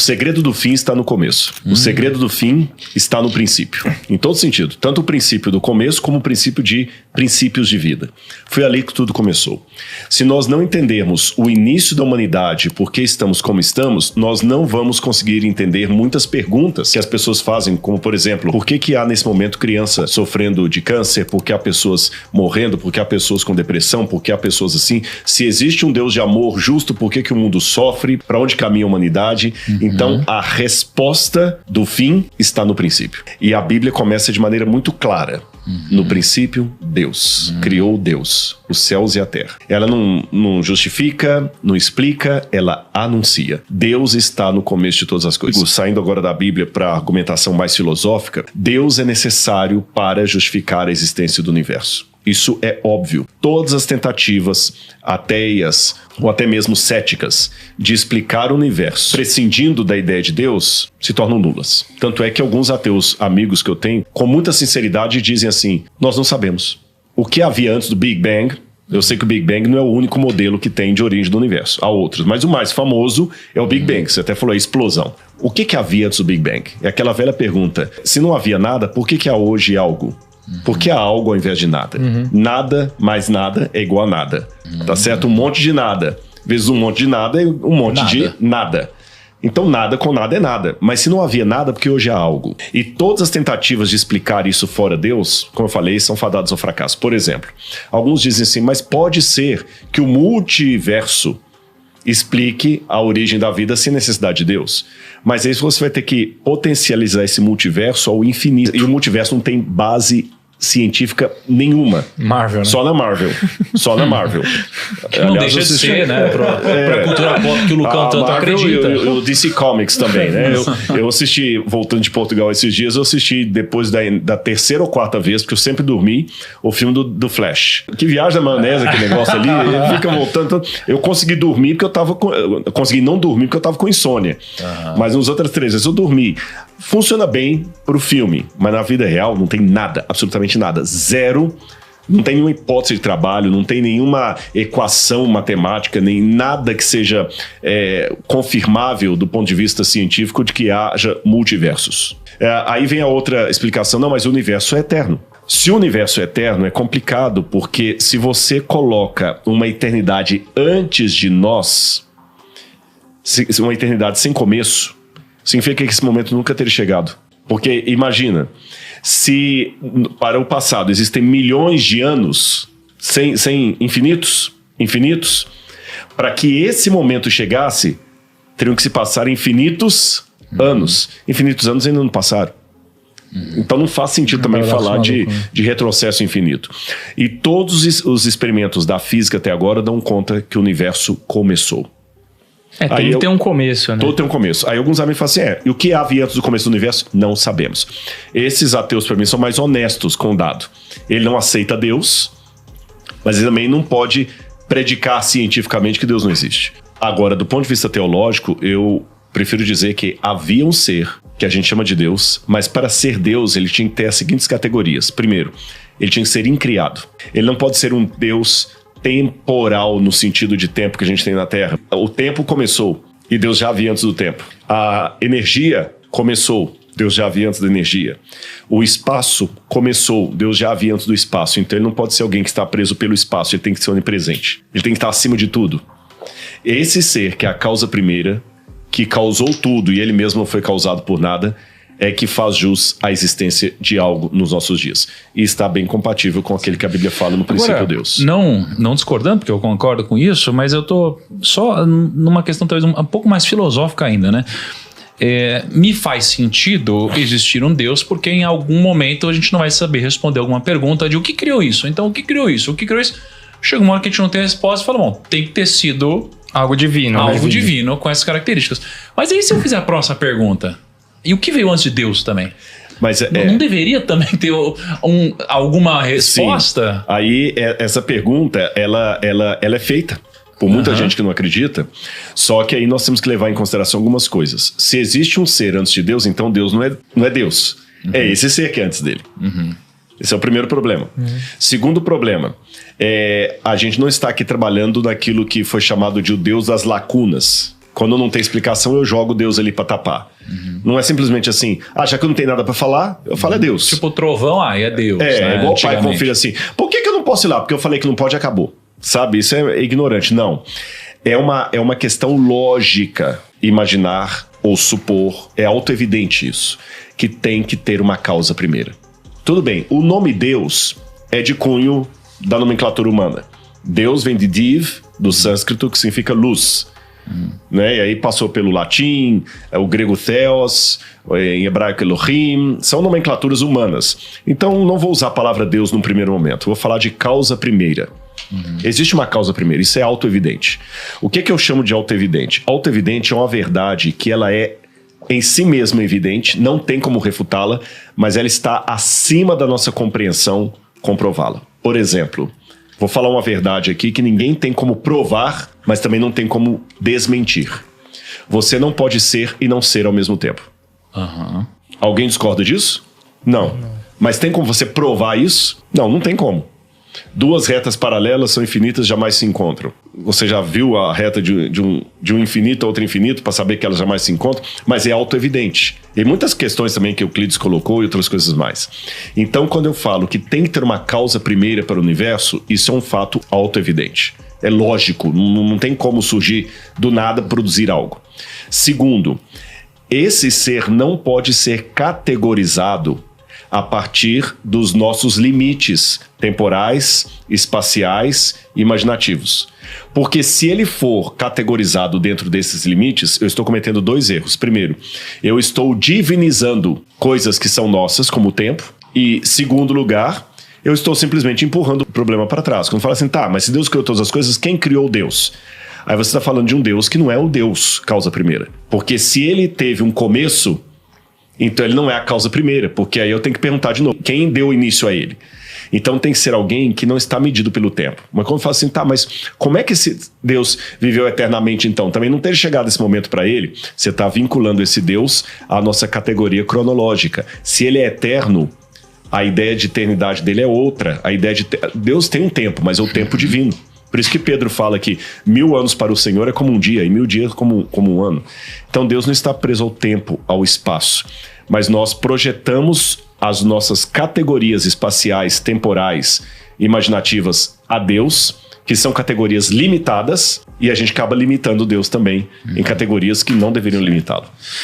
segredo do fim está no começo. O segredo do fim está no princípio. Em todo sentido. Tanto o princípio do começo como o princípio de princípios de vida. Foi ali que tudo começou. Se nós não entendermos o início da humanidade, por que estamos como estamos, nós não vamos conseguir entender muitas perguntas que as pessoas fazem, como por exemplo, por que há nesse momento criança sofrendo de câncer, por que há pessoas morrendo, por que há pessoas com depressão, por que há pessoas assim. Se existe um Deus de amor justo, por que o mundo sofre, para onde caminha a humanidade? Então a resposta do fim está no princípio. E a Bíblia começa de maneira muito clara. No princípio, Deus. Criou Deus, os céus e a terra. Ela não justifica, não explica, ela anuncia. Deus está no começo de todas as coisas. Saindo agora da Bíblia para a argumentação mais filosófica, Deus é necessário para justificar a existência do universo. Isso é óbvio. Todas as tentativas ateias ou até mesmo céticas de explicar o universo prescindindo da ideia de Deus se tornam nulas. Tanto é que alguns ateus amigos que eu tenho, com muita sinceridade, dizem assim: nós não sabemos. O que havia antes do Big Bang? Eu sei que o Big Bang não é o único modelo que tem de origem do universo. Há outros, mas o mais famoso é o Big Bang. Você até falou, a explosão. O que havia antes do Big Bang? É aquela velha pergunta: se não havia nada, por que há hoje algo? Porque há algo ao invés de nada. Nada mais nada é igual a nada. Tá certo? Um monte de nada vezes um monte de nada é um monte de nada. Então nada com nada é nada. Mas se não havia nada, porque hoje há algo. E todas as tentativas de explicar isso fora Deus, como eu falei, são fadadas ao fracasso. Por exemplo, alguns dizem assim, mas pode ser que o multiverso explique a origem da vida sem necessidade de Deus. Mas aí você vai ter que potencializar esse multiverso ao infinito. E o multiverso não tem base científica nenhuma. Marvel, né? Só na Marvel. Só na Marvel. Que não deixa de ser, né? Pra cultura pop que o Lucão tanto Marvel acredita. E o DC Comics também, né? Eu assisti, voltando de Portugal esses dias, eu assisti depois da terceira ou quarta vez, porque eu sempre dormi, o filme do Flash. Que viagem da maionese, aquele negócio ali, ele fica voltando. Eu consegui dormir porque eu consegui não dormir porque eu tava com insônia. Mas nas outras 3 vezes eu dormi. Funciona bem pro filme, mas na vida real não tem nada, absolutamente nada. Zero. Não tem nenhuma hipótese de trabalho, não tem nenhuma equação matemática, nem nada que seja confirmável do ponto de vista científico de que haja multiversos. Aí vem a outra explicação, não, mas o universo é eterno. Se o universo é eterno, é complicado, porque se você coloca uma eternidade antes de nós, uma eternidade sem começo, significa que esse momento nunca teria chegado. Porque imagina, se para o passado existem milhões de anos sem infinitos, para que esse momento chegasse, teriam que se passar infinitos anos. Infinitos anos ainda não passaram. Então não faz sentido também falar de retrocesso infinito. E todos os experimentos da física até agora dão conta que o universo começou. Tudo tem um começo, né? Tudo tem um começo. Aí alguns amigos falam assim, e o que havia antes do começo do universo? Não sabemos. Esses ateus, para mim, são mais honestos com o dado. Ele não aceita Deus, mas ele também não pode predicar cientificamente que Deus não existe. Agora, do ponto de vista teológico, eu prefiro dizer que havia um ser, que a gente chama de Deus, mas para ser Deus, ele tinha que ter as seguintes categorias. Primeiro, ele tinha que ser incriado. Ele não pode ser um Deus temporal no sentido de tempo que a gente tem na Terra. O tempo começou e Deus já havia antes do tempo. A energia começou, Deus já havia antes da energia. O espaço começou, Deus já havia antes do espaço. Então ele não pode ser alguém que está preso pelo espaço, ele tem que ser onipresente. Ele tem que estar acima de tudo. Esse ser que é a causa primeira, que causou tudo e ele mesmo não foi causado por nada, é que faz jus à existência de algo nos nossos dias. E está bem compatível com aquele que a Bíblia fala no princípio Agora, Deus. Não discordando, porque eu concordo com isso, mas eu tô só numa questão talvez um pouco mais filosófica ainda, né? Me faz sentido existir um Deus, porque em algum momento a gente não vai saber responder alguma pergunta de o que criou isso. Então, o que criou isso? O que criou isso? Chega uma hora que a gente não tem a resposta e fala, bom, tem que ter sido algo divino. Algo divino com essas características. Mas aí se eu fizer a próxima pergunta... E o que veio antes de Deus também? Mas não deveria também ter alguma resposta? Sim. Aí essa pergunta, ela é feita por muita gente que não acredita, só que aí nós temos que levar em consideração algumas coisas. Se existe um ser antes de Deus, então Deus não é Deus. É esse ser que é antes dele. Esse é o primeiro problema. Segundo problema, a gente não está aqui trabalhando naquilo que foi chamado de o Deus das lacunas. Quando não tem explicação, eu jogo Deus ali para tapar. Não é simplesmente assim, já que eu não tenho nada para falar, eu falo é Deus. Tipo o trovão, é Deus. É igual o pai com o filho assim, por que eu não posso ir lá? Porque eu falei que não pode e acabou. Sabe, isso é ignorante. Não, é uma questão lógica, imaginar ou supor, é autoevidente isso, que tem que ter uma causa primeira. Tudo bem, o nome Deus é de cunho da nomenclatura humana. Deus vem de div, do sânscrito, que significa luz. Né? E aí passou pelo latim, o grego theos, em hebraico Elohim, são nomenclaturas humanas. Então não vou usar a palavra Deus num primeiro momento, vou falar de causa primeira. Existe uma causa primeira, isso é autoevidente. O que eu chamo de autoevidente? Autoevidente é uma verdade que ela é em si mesma evidente, não tem como refutá-la, mas ela está acima da nossa compreensão comprová-la. Por exemplo, vou falar uma verdade aqui que ninguém tem como provar, mas também não tem como desmentir. Você não pode ser e não ser ao mesmo tempo. Alguém discorda disso? Não. Mas tem como você provar isso? Não tem como. Duas retas paralelas são infinitas, jamais se encontram. Você já viu a reta de um infinito a outro infinito para saber que elas jamais se encontram? Mas é autoevidente. E muitas questões também que Euclides colocou e outras coisas mais. Então, quando eu falo que tem que ter uma causa primeira para o universo, isso é um fato autoevidente. É lógico, não tem como surgir do nada produzir algo. Segundo, esse ser não pode ser categorizado a partir dos nossos limites temporais, espaciais e imaginativos. Porque se ele for categorizado dentro desses limites, eu estou cometendo dois erros. Primeiro, eu estou divinizando coisas que são nossas, como o tempo. E, segundo lugar, eu estou simplesmente empurrando o problema para trás. Quando fala assim, mas se Deus criou todas as coisas, quem criou Deus? Aí você está falando de um Deus que não é o Deus causa primeira. Porque se ele teve um começo, então ele não é a causa primeira, porque aí eu tenho que perguntar de novo, quem deu início a ele? Então tem que ser alguém que não está medido pelo tempo. Mas quando eu falo assim, mas como é que esse Deus viveu eternamente então? Também não ter chegado esse momento para ele, você está vinculando esse Deus à nossa categoria cronológica. Se ele é eterno, a ideia de eternidade dele é outra. A ideia de Deus tem um tempo, mas é o tempo divino. Por isso que Pedro fala que 1000 anos para o Senhor é como um dia, e 1000 dias como um ano. Então Deus não está preso ao tempo, ao espaço, mas nós projetamos as nossas categorias espaciais, temporais, imaginativas a Deus, que são categorias limitadas, e a gente acaba limitando Deus também em categorias que não deveriam limitá-lo.